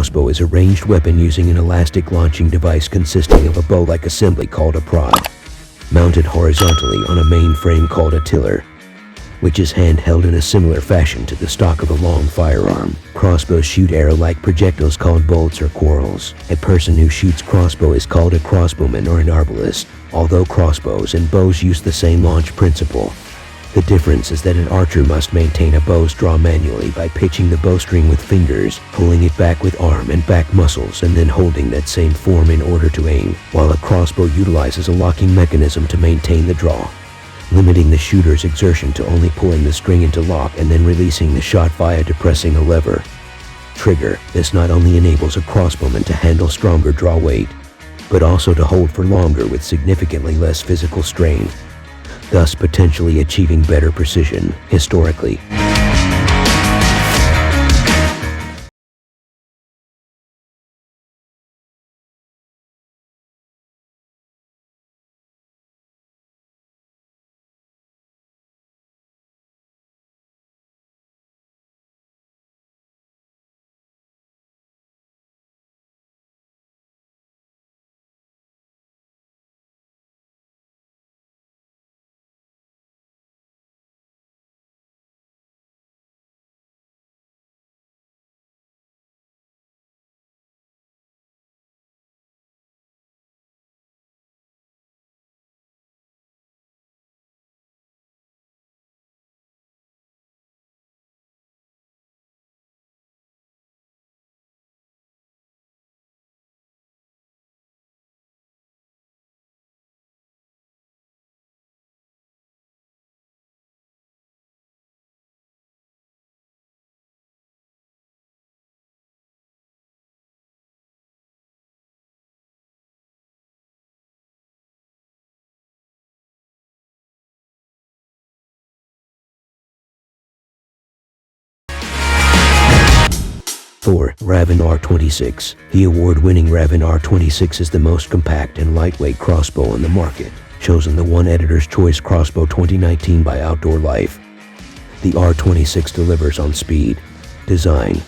crossbow is a ranged weapon using an elastic launching device consisting of a bow-like assembly called a prod, mounted horizontally on a main frame called a tiller, which is handheld in a similar fashion to the stock of a long firearm. Crossbows shoot arrow-like projectiles called bolts or quarrels. A person who shoots crossbow is called a crossbowman or an arbalist. Although crossbows and bows use the same launch principle, the difference is that an archer must maintain a bow's draw manually by pitching the bowstring with fingers, pulling it back with arm and back muscles, and then holding that same form in order to aim, while a crossbow utilizes a locking mechanism to maintain the draw, limiting the shooter's exertion to only pulling the string into lock and then releasing the shot via depressing a lever. Trigger. This not only enables a crossbowman to handle stronger draw weight, but also to hold for longer with significantly less physical strain, thus potentially achieving better precision. Historically, Ravin R26. The award-winning Ravin R26 is the most compact and lightweight crossbow on the market, chosen the One Editor's Choice Crossbow 2019 by Outdoor Life. The R26 delivers on speed, design,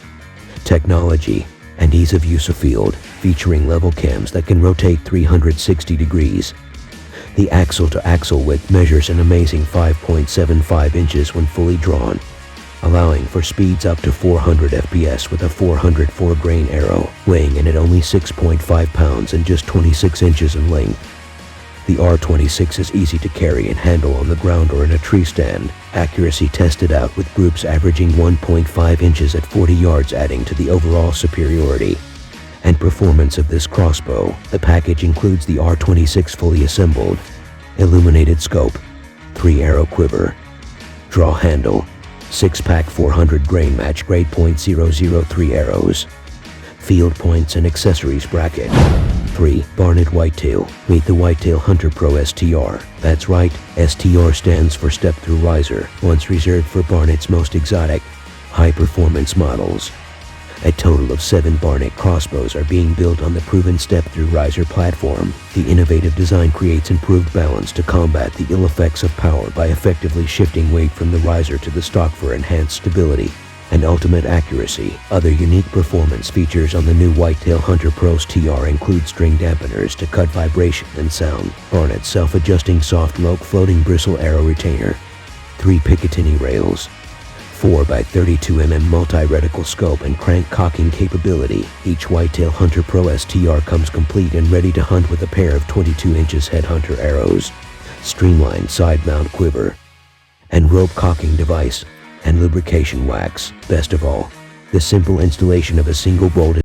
technology, and ease of use afield, featuring level cams that can rotate 360 degrees. The axle-to-axle width measures an amazing 5.75 inches when fully drawn, allowing for speeds up to 400 FPS with a 404 grain arrow, weighing in at only 6.5 pounds and just 26 inches in length. The R26 is easy to carry and handle on the ground or in a tree stand. Accuracy tested out with groups averaging 1.5 inches at 40 yards, adding to the overall superiority and performance of this crossbow. The package includes the R26 fully assembled, illuminated scope, 3-arrow quiver, draw handle, 6-pack 400 grain match grade .003 arrows, field points and accessories bracket. 3. Barnett Whitetail. Meet the Whitetail Hunter Pro STR. That's right, STR stands for Step-Through Riser, once reserved for Barnett's most exotic, high-performance models. A total of 7 Barnett crossbows are being built on the proven Step-Through Riser platform. The innovative design creates improved balance to combat the ill effects of power by effectively shifting weight from the riser to the stock for enhanced stability and ultimate accuracy. Other unique performance features on the new Whitetail Hunter Pro STR include string dampeners to cut vibration and sound, Barnett's self-adjusting soft lock floating bristle arrow retainer, 3 Picatinny rails, 4x32mm multi-reticle scope and crank cocking capability. Each Whitetail Hunter Pro STR comes complete and ready to hunt with a pair of 22 inches headhunter arrows, streamlined side mount quiver, and rope cocking device, and lubrication wax. Best of all, the simple installation of a single bolt